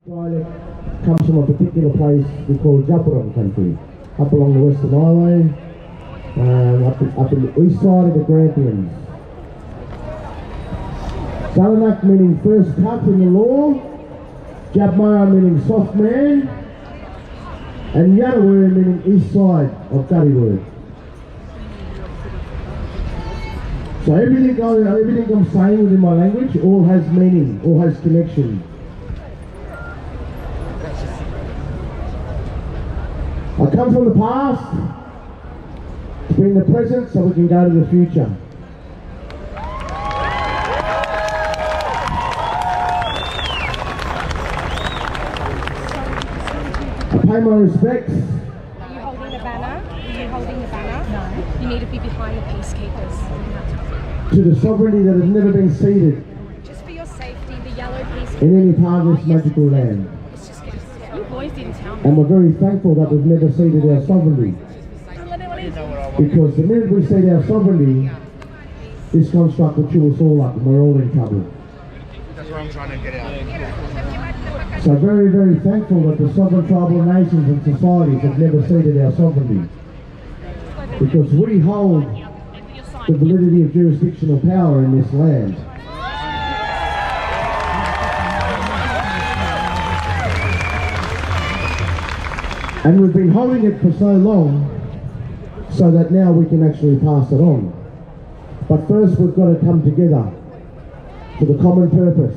Dialect comes from a particular place we call Jabberong country, up along the Western Highway, up in the east side of the Grampians. Dalanak meaning first cut in the law, Jabmara meaning soft man, and Yadawur meaning east side of Gadiwur. So everything I'm saying within my language all has meaning, all has connection. I come from the past to bring the present so we can go to the future. I pay my respects. Are you holding the banner? Are you holding the banner? No. You need to be behind the peacekeepers. To the sovereignty that has never been ceded. Just for your safety, the yellow peacekeepers. In any part of this magical land. You boys didn't tell me. And we're very thankful that we've never ceded our sovereignty. Because the minute we cede our sovereignty, this construct will chew us all up and we're all in trouble. That's what I'm trying to get out. So very, very thankful that the sovereign tribal nations and societies have never ceded our sovereignty. Because we hold the validity of jurisdictional power in this land. And we've been holding it for so long, so that now we can actually pass it on. But first we've got to come together for the common purpose,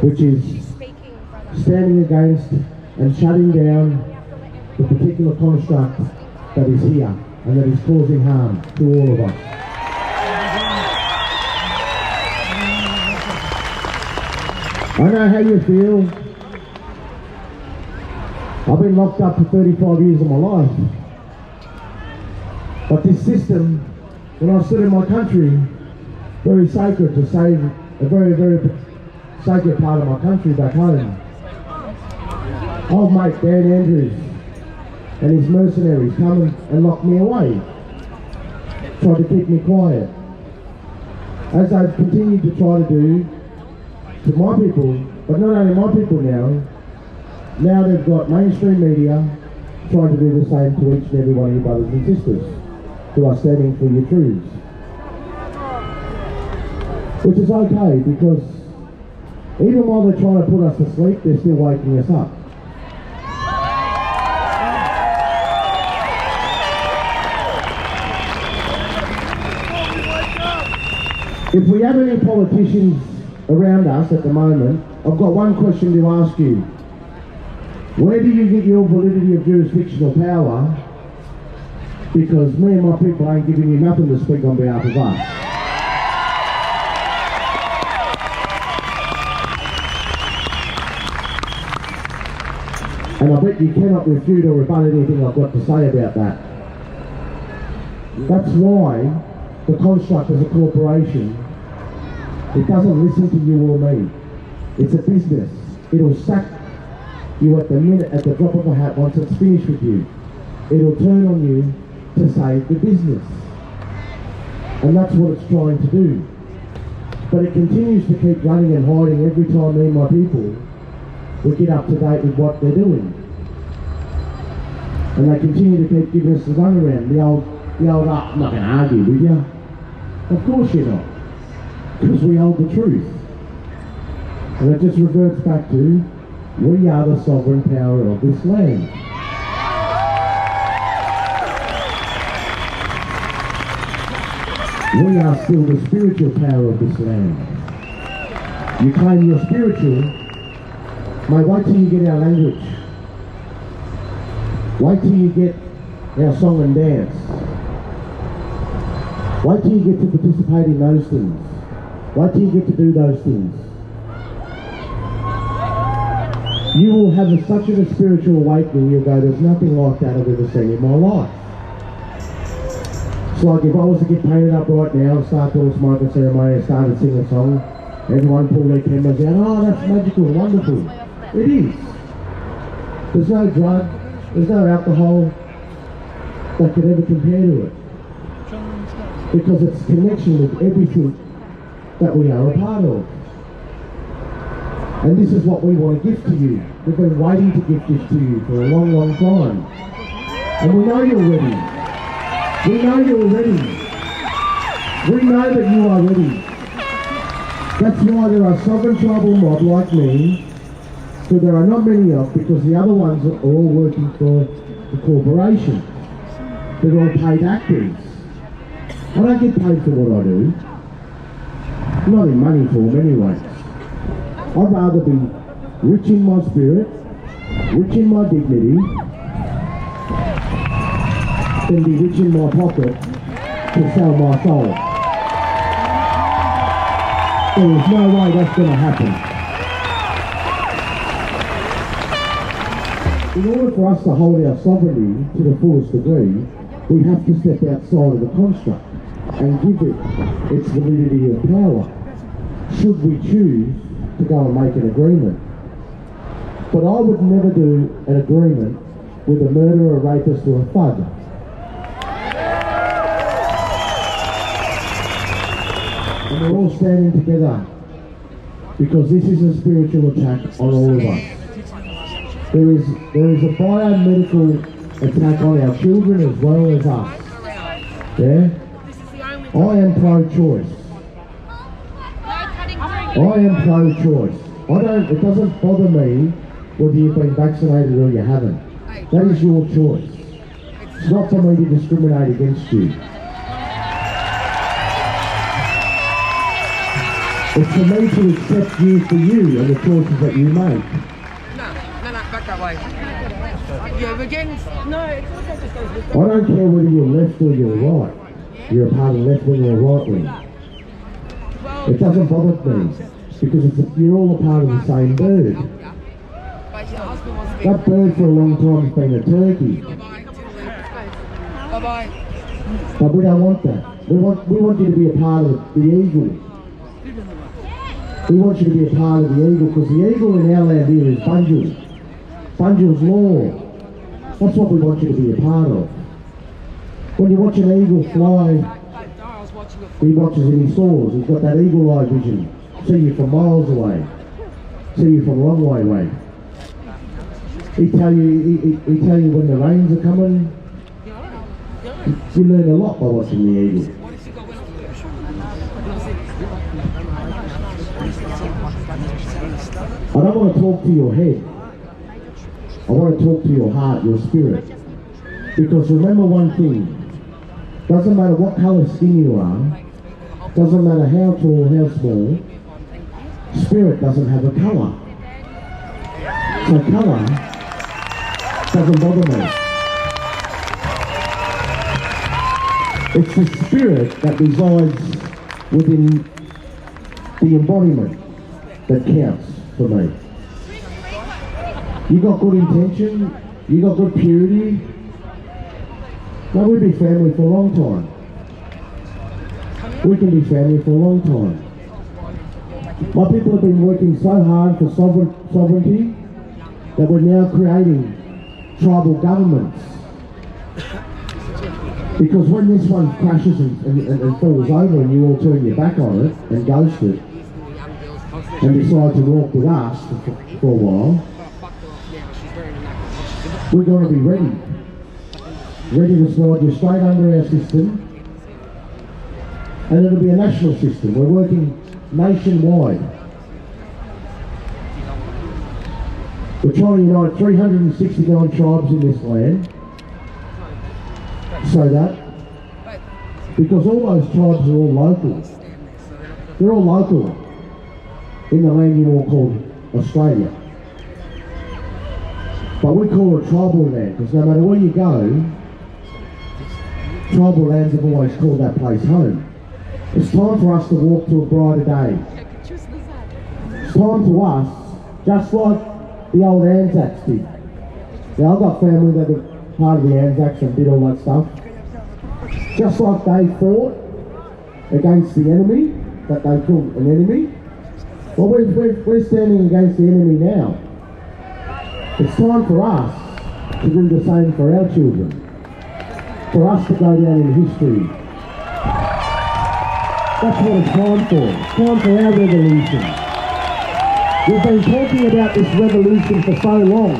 which is standing against and shutting down the particular construct that is here and that is causing harm to all of us. I know how you feel. I've been locked up for 35 years of my life. But this system, when I stood in my country, very sacred to save a very, very sacred part of my country back home. Old mate Dan Andrews and his mercenaries come and locked me away. Tried to keep me quiet. As they've continued to try to do to my people, but not only my people now they've got mainstream media trying to do the same to each and every one of your brothers and sisters who are standing for your truths. Which is okay, because even while they're trying to put us to sleep, they're still waking us up. If we have any politicians around us at the moment, I've got one question to ask you. Where do you get your validity of jurisdictional power? Because me and my people ain't giving you nothing to speak on behalf of us. And I bet you cannot refute or rebut anything I've got to say about that. That's why the construct as a corporation, it doesn't listen to you or me. It's a business. It'll sack you at the minute, at the drop of a hat, once it's finished with you. It'll turn on you to save the business. And that's what it's trying to do. But it continues to keep running and hiding every time me and my people will get up to date with what they're doing. And they continue to keep giving us the runaround. The old, I'm not going to argue with you. Of course you're not. Because we hold the truth. And it just reverts back to, we are the sovereign power of this land. We are still the spiritual power of this land. You claim you're spiritual, mate, wait till you get our language. Wait till you get our song and dance. Wait till you get to participate in those things. Wait till you get to do those things. You will have such a spiritual awakening, you'll go, there's nothing like that I've ever seen in my life. It's like if I was to get painted up right now and start doing smoking ceremony and started singing a song, everyone pull their cameras out, oh that's magical, wonderful. It is. There's no drug, there's no alcohol that could ever compare to it. Because it's connection with everything that we are a part of. And this is what we want to give to you. We've been waiting to give this to you for a long, long time. And we know you're ready. We know you're ready. We know that you are ready. That's why there are sovereign tribal mob like me, who there are not many of, because the other ones are all working for the corporation. They're all paid actors. I don't get paid for what I do. Not in money form anyway. I'd rather be rich in my spirit, rich in my dignity, than be rich in my pocket to sell my soul. There is no way that's going to happen. In order for us to hold our sovereignty to the fullest degree, we have to step outside of the construct and give it its validity of power, should we choose to go and make an agreement. But I would never do an agreement with a murderer, a rapist or a thug. And we're all standing together because this is a spiritual attack on all of us. There is a biomedical attack on our children as well as us. Yeah? I am pro-choice. I am pro-choice. It doesn't bother me whether you've been vaccinated or you haven't. That is your choice. It's not for me to discriminate against you. It's for me to accept you for you and the choices that you make. No, back that way. Yeah, again. No, it's also just goes with I don't care whether you're left or you're right. You're a part of left wing or right wing. It doesn't bother me because you're all a part of the same bird. That bird for a long time has been a turkey. Bye-bye. But we don't want that. We want you to be a part of the eagle. We want you to be a part of the eagle because the eagle in our land here is Bunjil. Bunjil's law. That's what we want you to be a part of. When you watch an eagle fly, he watches and he soars. He's got that eagle eye vision. See you from miles away. See you from a long way away. He tell you when the rains are coming. You learn a lot by watching the eagle. I don't want to talk to your head. I want to talk to your heart, your spirit. Because remember one thing. Doesn't matter what colour skin you are. Doesn't matter how tall, how small. Spirit doesn't have a colour. So colour doesn't bother me. It's the spirit that resides within the embodiment that counts for me. You got good intention, you got good purity. No, we've been family for a long time. We can be family for a long time. My people have been working so hard for sovereignty that we're now creating tribal governments. Because when this one crashes and falls over and you all turn your back on it and ghost it and decide to walk with us for a while, we're going to be ready. Ready to slide you straight under our system, and it'll be a national system. We're working nationwide. We're trying to unite 369 tribes in this land, so that, because all those tribes are all local. They're all local in the land you all call Australia. But we call it tribal land, because no matter where you go, tribal lands have always called that place home. It's time for us to walk to a brighter day. It's time to us, just like the old Anzacs did. Now, I've got family that were part of the Anzacs and did all that stuff. Just like they fought against the enemy, that they called an enemy, well, we're standing against the enemy now. It's time for us to do the same for our children. For us to go down in history. That's what it's time for. It's time for our revolution. We've been talking about this revolution for so long.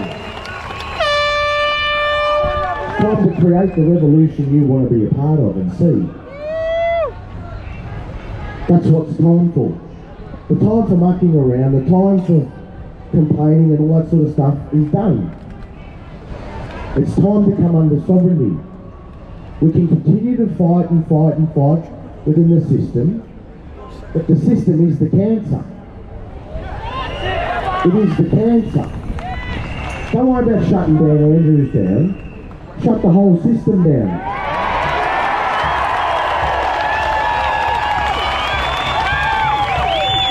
Time to create the revolution you want to be a part of and see. That's what it's time for. The time for mucking around, the time for complaining and all that sort of stuff is done. It's time to come under sovereignty. We can continue to fight and fight and fight within the system, but the system is the cancer. It is the cancer. Don't worry about shutting down Andrews down. Shut the whole system down.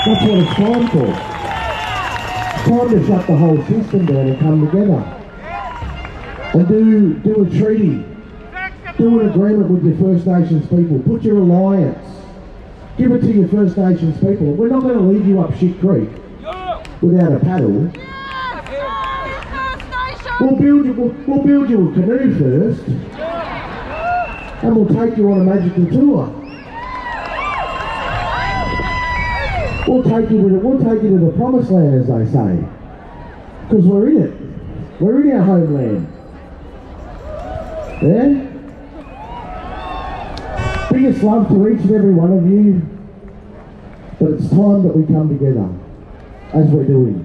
That's what it's time for. It's time to shut the whole system down and come together. And do a treaty. Do an agreement with your First Nations people. Put your alliance. Give it to your First Nations people. We're not going to leave you up shit creek without a paddle. We'll build you a canoe first, and we'll take you on a magical tour. We'll take you to the promised land, as they say, because we're in it. We're in our homeland. Yeah. Biggest love to each and every one of you, but it's time that we come together, as we're doing.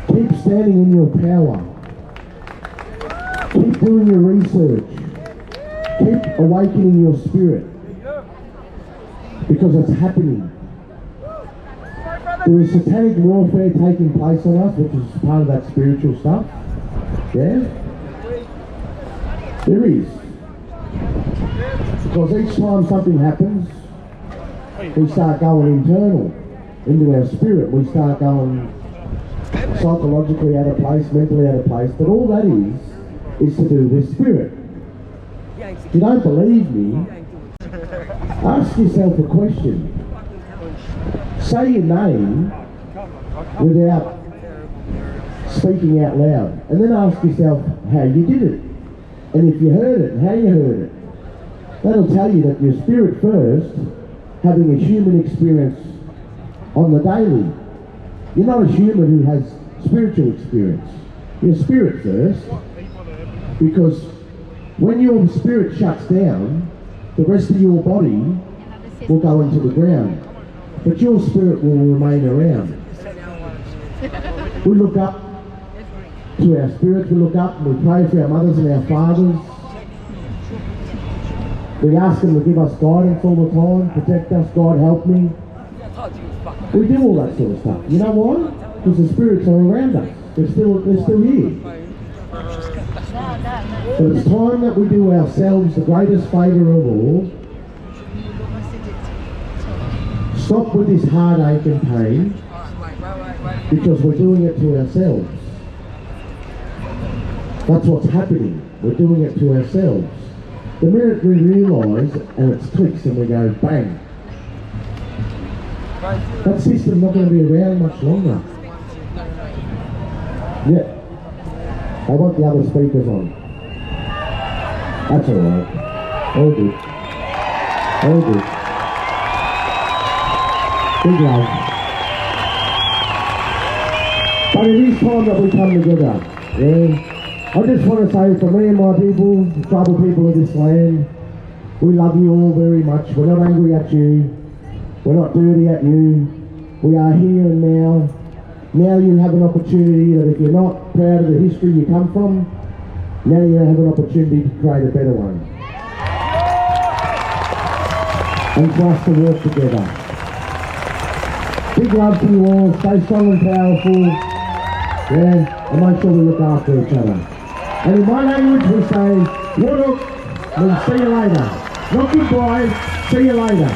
Keep standing in your power. Keep doing your research. Keep awakening your spirit. Because it's happening. There is satanic warfare taking place on us, which is part of that spiritual stuff. Yeah? There is. Because each time something happens, we start going internal into our spirit. We start going psychologically out of place, mentally out of place, but all that is to do with spirit. If you don't believe me, ask yourself a question. Say your name without speaking out loud, and then ask yourself how you did it, and if you heard it, and how you heard it. That'll tell you that your spirit first, having a human experience on the daily. You're not a human who has spiritual experience. You're spirit first, because when your spirit shuts down, the rest of your body will go into the ground, but your spirit will remain around. We look up to our spirits, we look up and we pray for our mothers and our fathers. We ask them to give us guidance all the time, protect us, God help me. We do all that sort of stuff. You know why? Because the spirits are around us. They're still here. But it's time that we do ourselves the greatest favour of all. Stop with this heartache and pain, because we're doing it to ourselves. That's what's happening. We're doing it to ourselves. The minute we realise and it clicks and we go bang, that system's not going to be around much longer. Yeah. I want the other speakers on. That's alright. All good. All good. Big love. But it is time that we come together. Yeah. I just want to say, for me and my people, the tribal people of this land, we love you all very much. We're not angry at you. We're not dirty at you. We are here and now. Now you have an opportunity that if you're not proud of the history you come from, now you have an opportunity to create a better one. And for us to work together. Big love to you all. Stay strong and powerful. Yeah, and make sure we look after each other. And in my language we say, "Wuruk," means see you later. Not goodbye, see you later.